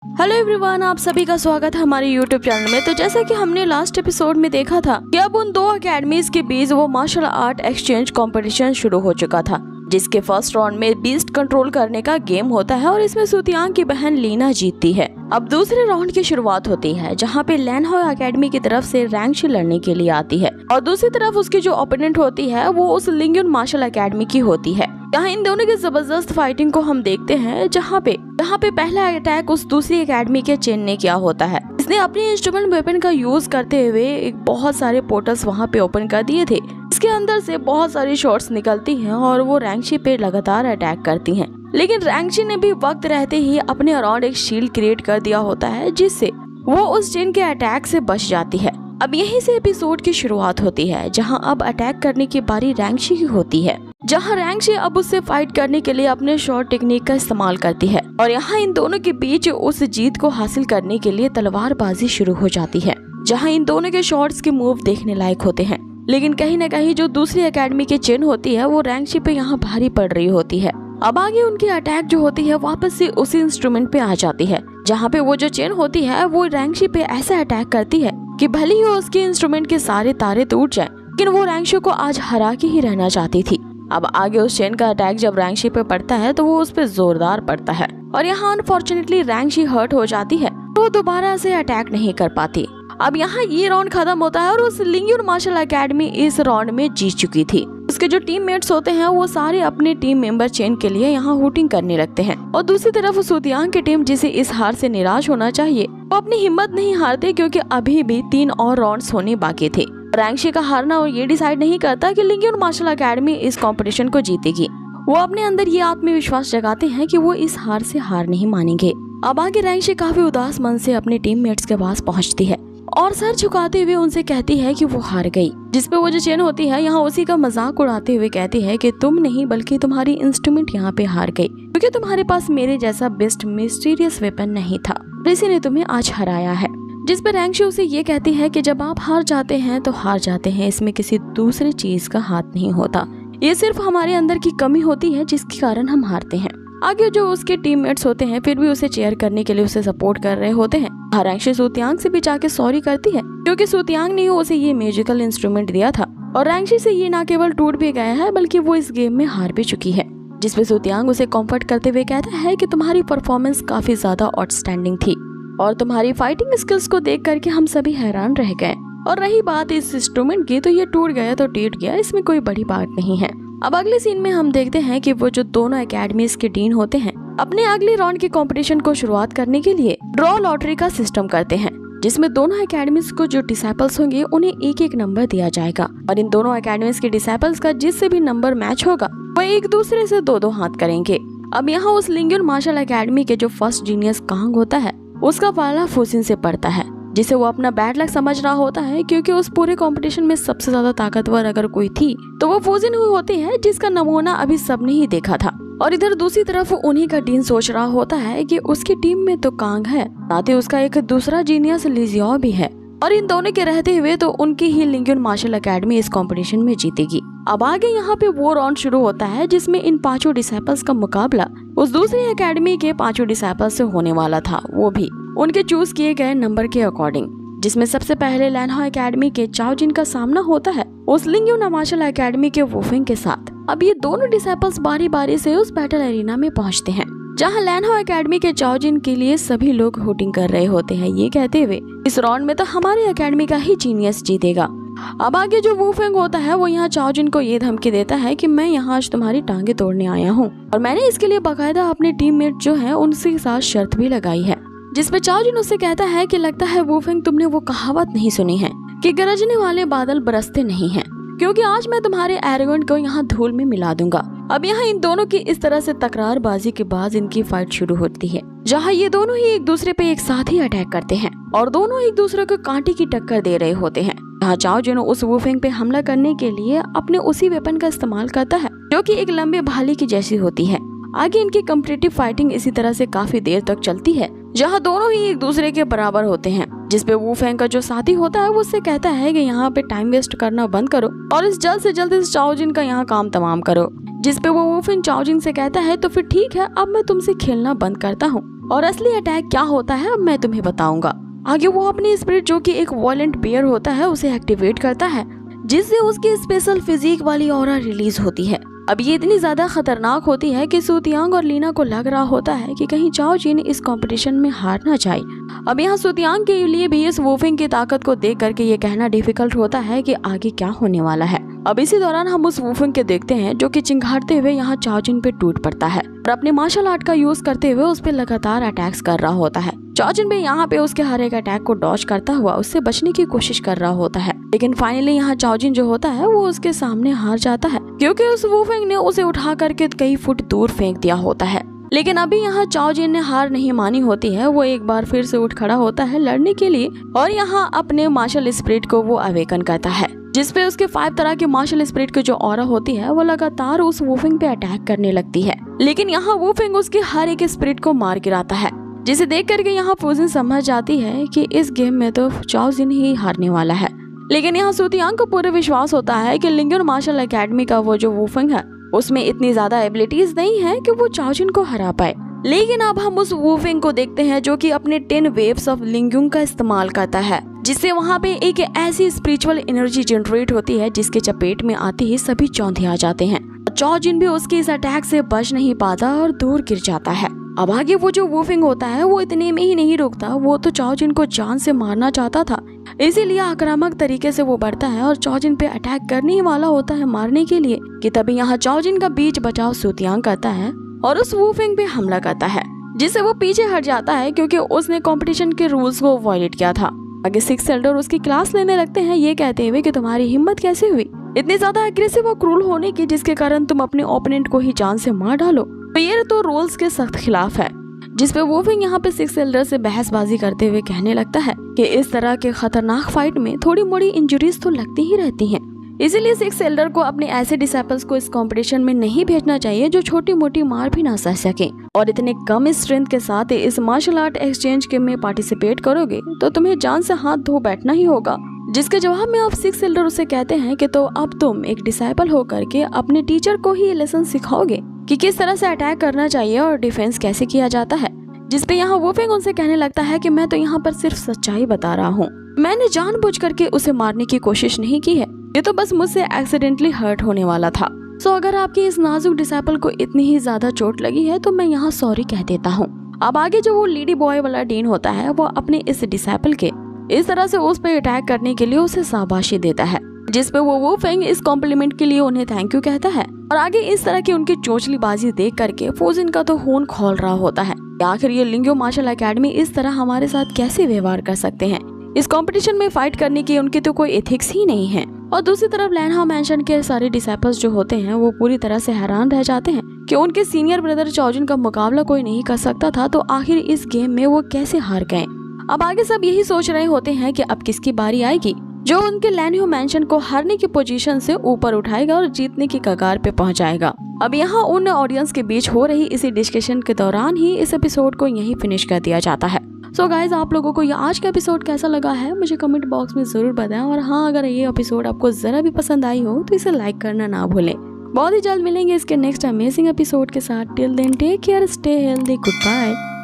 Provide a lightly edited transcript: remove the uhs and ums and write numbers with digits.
Hello everyone, आप सभी का स्वागत है हमारे यूट्यूब चैनल में। तो जैसा कि हमने लास्ट एपिसोड में देखा था कि अब उन दो अकेडमीज के बीच वो मार्शल आर्ट एक्सचेंज कंपटीशन शुरू हो चुका था, जिसके फर्स्ट राउंड में बीस्ट कंट्रोल करने का गेम होता है और इसमें सुतियांग की बहन लीना जीतती है। अब दूसरे राउंड की शुरुआत होती है, जहाँ पे लैनहॉय अकेडमी की तरफ से रैंकशी लड़ने के लिए आती है और दूसरी तरफ उसकी जो ओपोनेंट होती है वो उस लिंगयुन मार्शल अकेडमी की होती है। यहाँ इन दोनों की जबरदस्त फाइटिंग को हम देखते हैं, जहाँ पे पहला अटैक उस दूसरी एकेडमी के चेन ने किया होता है। इसने अपने इंस्ट्रूमेंट वेपन का यूज करते हुए एक बहुत सारे पोर्टल्स वहाँ पे ओपन कर दिए थे। इसके अंदर से बहुत सारी शॉट्स निकलती हैं और वो रैंकशी पे लगातार अटैक करती हैं। लेकिन रैंकशी ने भी वक्त रहते ही अपने अराउंड एक शील्ड क्रिएट कर दिया होता है, जिससे वो उस चेन के अटैक से बच जाती है। अब यहीं से एपिसोड की शुरुआत होती है, जहां अब अटैक करने की बारी रैंकशी की होती है, जहां रैंकशी अब उससे फाइट करने के लिए अपने शॉर्ट टेक्निक का इस्तेमाल करती है और यहाँ इन दोनों के बीच उस जीत को हासिल करने के लिए तलवारबाजी शुरू हो जाती है, जहाँ इन दोनों के शॉट्स के मूव देखने लायक होते हैं। लेकिन कहीं न कहीं जो दूसरी एकेडमी की चेन होती है वो रैंकशी पे यहाँ भारी पड़ रही होती है। अब आगे उनकी अटैक जो होती है वापस से उसी इंस्ट्रूमेंट पे आ जाती है, जहाँ पे वो जो चेन होती है वो रैंकशी पे ऐसा अटैक करती है कि भले ही उसके इंस्ट्रूमेंट के सारे तारे टूट जाएं, लेकिन वो रैंकशी को आज हरा के ही रहना चाहती थी। अब आगे उस चेन का अटैक जब रैंकशी पे पड़ता है तो वो उस पे जोरदार पड़ता है और यहाँ अनफॉर्चुनेटली रैंकशी हर्ट हो जाती है, तो वो दोबारा से अटैक नहीं कर पाती। अब यहाँ ये राउंड खत्म होता है और उस लिंगयुन मार्शल अकेडमी इस राउंड में जीत चुकी थी। उसके जो टीममेट्स होते हैं वो सारे अपने टीम मेंबर चेन के लिए यहाँ हूटिंग करने लगते हैं और दूसरी तरफ सुतियांग की टीम, जिसे इस हार से निराश होना चाहिए, वो अपनी हिम्मत नहीं हारते क्योंकि अभी भी 3 और राउंड्स होने बाकी थे। रैंकशी का हारना और ये डिसाइड नहीं करता कि लिंगयुन मार्शल अकेडमी इस कंपटीशन को जीतेगी। वो अपने अंदर ये आत्मविश्वास जगाते हैं कि वो इस हार से हार नहीं मानेंगे। अब आगे रैंकशी काफी उदास मन से अपने टीममेट्स के पास पहुंचती है और सर झुकाते हुए उनसे कहती है कि वो हार गई, जिसपे वो जो चेन होती है यहाँ उसी का मजाक उड़ाते हुए कहती है कि तुम नहीं बल्कि तुम्हारी इंस्ट्रूमेंट यहाँ पे हार गई, क्योंकि तुम्हारे पास मेरे जैसा बेस्ट मिस्टीरियस वेपन नहीं था, इसी ने तुम्हें आज हराया है। जिस पे रैंकशी उसे ये कहती है कि जब आप हार जाते हैं तो हार जाते हैं, इसमें किसी दूसरी चीज का हाथ नहीं होता, ये सिर्फ हमारे अंदर की कमी होती है जिसके कारण हम हारते हैं। आगे जो उसके टीममेट्स होते हैं फिर भी उसे चेयर करने के लिए उसे सपोर्ट कर रहे होते हैं। रैंकशी सुतियांग से भी जाके सॉरी करती है, क्योंकि सुतियांग ने उसे ये म्यूजिकल इंस्ट्रूमेंट दिया था और रैंकशी से ये न केवल टूट भी गया है बल्कि वो इस गेम में हार भी चुकी है। जिसपे सुतियांग उसे कम्फर्ट करते हुए कहता है कि तुम्हारी परफॉर्मेंस काफी ज्यादा आउटस्टैंडिंग थी और तुम्हारी फाइटिंग स्किल्स को देख करके हम सभी हैरान रह गए, और रही बात इस इंस्ट्रूमेंट की तो ये टूट गया तो टूट गया, इसमें कोई बड़ी बात नहीं है। अब अगले सीन में हम देखते हैं कि वो जो दोनों एकेडमीज के डीन होते हैं अपने अगले राउंड के कंपटीशन को शुरुआत करने के लिए ड्रॉ लॉटरी का सिस्टम करते हैं, जिसमें दोनों एकेडमीज को जो डिसाइपल्स होंगे उन्हें एक एक नंबर दिया जाएगा और इन दोनों एकेडमीज के डिसाइपल्स का जिससे भी नंबर मैच होगा वो एक दूसरे से 2-2 हाथ करेंगे। अब यहाँ उस लिंगयुन मार्शल अकेडमी के जो फर्स्ट जीनियस कांग होता है उसका पाला फुजिन से पड़ता है, जिसे वो अपना बैड लक समझ रहा होता है, क्योंकि उस पूरे कंपटीशन में सबसे ज्यादा ताकतवर अगर कोई थी तो वो फुजिन हुई होती है, जिसका नमूना अभी सबने ही देखा था। और इधर दूसरी तरफ उन्हीं का डीन सोच रहा होता है कि उसकी टीम में तो कांग है, साथ ही उसका एक दूसरा जीनियस लिजियो भी है और इन दोनों के रहते हुए तो उनकी ही लिंगयुन मार्शल अकेडमी इस कंपटीशन में जीतेगी। अब आगे यहाँ पे वो राउंड शुरू होता है जिसमें इन 5 डिसाइपल्स का मुकाबला उस दूसरी एकेडमी के 5 डिसाइपल्स से होने वाला था, वो भी उनके चूज किए गए नंबर के अकॉर्डिंग, जिसमें सबसे पहले लैनहॉय अकेडमी के चाओ जिन का सामना होता है उस लिंगयुन मार्शल अकेडमी के वुफेंग के साथ। अब ये दोनों डिसाइपल्स बारी बारी से उस बैटल एरिना में पहुंचते हैं, जहां लैनहॉय अकेडमी के चाओ जिन के लिए सभी लोग होटिंग कर रहे होते हैं, ये कहते हुए इस राउंड में तो हमारे अकेडमी का ही जीनियस जीतेगा। अब आगे जो वुफेंग होता है वो यहाँ चाओ जिन को ये धमकी देता है कि मैं यहाँ आज तुम्हारी टांगे तोड़ने आया हूँ और मैंने इसके लिए बाकायदा अपने टीममेट जो है उनके साथ शर्त भी लगाई है। जिसपे चाओ जिन उससे कहता है कि लगता है वुफेंग तुमने वो कहावत नहीं सुनी है कि गरजने वाले बादल बरसते नहीं हैं, क्योंकि आज मैं तुम्हारे एरोगेंट को यहाँ धूल में मिला दूंगा। अब यहाँ इन दोनों की इस तरह से तकरारबाजी के बाद इनकी फाइट शुरू होती है, जहाँ ये दोनों ही एक दूसरे पे एक साथ ही अटैक करते हैं और दोनों एक दूसरे को कांटे की टक्कर दे रहे होते हैं। जहाँ चाओ जिन उस वुफेंग पे हमला करने के लिए अपने उसी वेपन का इस्तेमाल करता है जो कि एक लंबे भाले की जैसी होती है। आगे इनकी कॉम्पिटिटिव फाइटिंग इसी तरह से काफी देर तक चलती है, जहाँ दोनों ही एक दूसरे के बराबर होते हैं। जिसपे वुफेंग का जो साथी होता है वो उससे कहता है कि यहाँ पे टाइम वेस्ट करना बंद करो और इस जल्द से जल्द इस चाओ जिन का यहाँ काम तमाम करो। जिसपे वो वुफेंग चाओजिन से कहता है तो फिर ठीक है, अब मैं तुमसे खेलना बंद करता हूँ और असली अटैक क्या होता है अब मैं तुम्हें बताऊंगा। आगे वो अपनी स्पिरिट जो कि एक वायलेंट बियर होता है उसे एक्टिवेट करता है, जिससे उसकी स्पेशल फिजिक वाली ऑरा रिलीज होती है। अब ये इतनी ज्यादा खतरनाक होती है कि सुतियांग और लीना को लग रहा होता है कि कहीं चाओजिन इस कंपटीशन में हार ना जाए। अब यहाँ सुतियांग के लिए भी इस वुफेंग की ताकत को देख करके ये कहना डिफिकल्ट होता है कि आगे क्या होने वाला है। अब इसी दौरान हम उस वुफेंग के देखते हैं जो कि चिंगारते हुए यहाँ चाओजिन पे टूट पड़ता है और अपने मार्शल आर्ट का यूज करते हुए उस पे लगातार अटैक्स कर रहा होता है। चाओजिन भी यहाँ पे उसके हर एक अटैक को डॉज करता हुआ उससे बचने की कोशिश कर रहा होता है, लेकिन फाइनली यहाँ चाओजिन जो होता है वो उसके सामने हार जाता है क्योंकि उस वुफेंग ने उसे उठा करके कई फुट दूर फेंक दिया होता है। लेकिन अभी यहाँ चाओजिन ने हार नहीं मानी होती है, वो एक बार फिर से उठ खड़ा होता है लड़ने के लिए और यहाँ अपने मार्शल स्पिरिट को वो अवेकन करता है, जिसपे उसके 5 तरह के मार्शल स्पिरिट की जो ऑरा होती है वो लगातार उस वुफेंग पे अटैक करने लगती है। लेकिन यहाँ वुफेंग उसके हर एक स्पिरिट को मार गिराता है, जिसे देख करके यहाँ फुजिन समझ जाती है कि इस गेम में तो चाओजिन ही हारने वाला है। लेकिन यहाँ सुतियांग को पूरा विश्वास होता है कि लिंगन मार्शल एकेडमी का वो जो वुफेंग है उसमें इतनी ज्यादा एबिलिटीज नहीं है कि वो चाओजिन को हरा पाए। लेकिन अब हम उस वुफेंग को देखते हैं जो कि अपने 10 वेव्स ऑफ लिंगयुंग का इस्तेमाल करता है, जिससे वहाँ पे एक ऐसी स्पिरिचुअल एनर्जी जनरेट होती है जिसके चपेट में आते ही सभी चौंधिया जाते हैं। चाओजिन भी उसके इस अटैक से बच नहीं पाता और दूर गिर जाता है। अब आगे वो जो वुफेंग होता है वो इतने में ही नहीं रुकता, वो तो चाओजिन को जान से मारना चाहता था, इसीलिए आक्रामक तरीके से वो बढ़ता है और चाओजिन पे अटैक करने ही वाला होता है मारने के लिए कि तभी यहाँ चाओजिन का बीच बचाव सुतियांग करता है और उस वुफेंग पे हमला करता है, जिससे वो पीछे हट जाता है क्योंकि उसने कंपटीशन के रूल्स को वायलेट किया था। आगे 6 एल्डर उसकी क्लास लेने लगते हैं ये कहते हुए कि तुम्हारी हिम्मत कैसे हुई इतनी ज्यादा एग्रेसिव और क्रूर होने की, जिसके कारण तुम अपने ओपोनेंट को ही जान से मार डालो। ये तो रूल्स के सख्त खिलाफ है, जिसपे वुफेंग यहाँ पे 6 एल्डर से बहसबाजी करते हुए कहने लगता है कि इस तरह के खतरनाक फाइट में थोड़ी मोड़ी इंजरीज तो लगती ही रहती हैं, इसीलिए 6 एल्डर को अपने ऐसे डिसाइपल्स को इस कंपटीशन में नहीं भेजना चाहिए जो छोटी मोटी मार भी ना सह सके। और इतने कम स्ट्रेंथ के साथ इस मार्शल आर्ट एक्सचेंज के में पार्टिसिपेट करोगे तो तुम्हें जान से हाथ धो बैठना ही होगा। जिसके जवाब में आप 6 एल्डर उसे कहते हैं कि तो अब तुम एक डिसाइपल होकर के अपने टीचर को ही लेसन सिखाओगे कि किस तरह से अटैक करना चाहिए और डिफेंस कैसे किया जाता है। जिसपे यहाँ वुफेंग उनसे कहने लगता है कि मैं तो यहाँ पर सिर्फ सच्चाई बता रहा हूँ, मैंने जानबूझ करके उसे मारने की कोशिश नहीं की है, ये तो बस मुझसे एक्सीडेंटली हर्ट होने वाला था। सो अगर आपकी इस नाजुक डिसाइपल को इतनी ही ज्यादा चोट लगी है तो मैं यहाँ सॉरी कह देता हूँ। अब आगे जो वो लेडी बॉय वाला डीन होता है वो अपने इस डिसाइपल के इस तरह से उस पर अटैक करने के लिए उसे शाबाशी देता है, जिसपे वो वुफेंग इस कॉम्प्लीमेंट के लिए उन्हें थैंक यू कहता है। और आगे इस तरह की उनकी चोचलीबाजी देख करके फुजिन का तो खून खोल रहा होता है, आखिर ये लिंगयो मार्शल एकेडमी इस तरह हमारे साथ कैसे व्यवहार कर सकते हैं, इस कंपटीशन में फाइट करने की उनकी तो कोई एथिक्स ही नहीं है। और दूसरी तरफ लैनहाउ मैंशन के सारे डिसाइपल्स जो होते हैं वो पूरी तरह से हैरान रह जाते हैं कि उनके सीनियर ब्रदर चाओजिन का मुकाबला कोई नहीं कर सकता था, तो आखिर इस गेम में वो कैसे हार गए। अब आगे सब यही सोच रहे होते हैं कि अब किसकी बारी आएगी जो उनके लैनहाउ मैंशन को हारने की पोजीशन से ऊपर उठाएगा और जीतने की कगार पे पहुंचाएगा। अब यहाँ उन ऑडियंस के बीच हो रही इसी डिस्कशन के दौरान ही इस एपिसोड को यहीं फिनिश कर दिया जाता है। सो गाइज, आप लोगों को ये आज का एपिसोड कैसा लगा है मुझे कमेंट बॉक्स में जरूर बताएं। और हाँ, अगर ये एपिसोड आपको जरा भी पसंद आई हो तो इसे लाइक करना ना भूलें। बहुत ही जल्द मिलेंगे इसके नेक्स्ट अमेजिंग एपिसोड के साथ। Till then take care, stay healthy, good bye.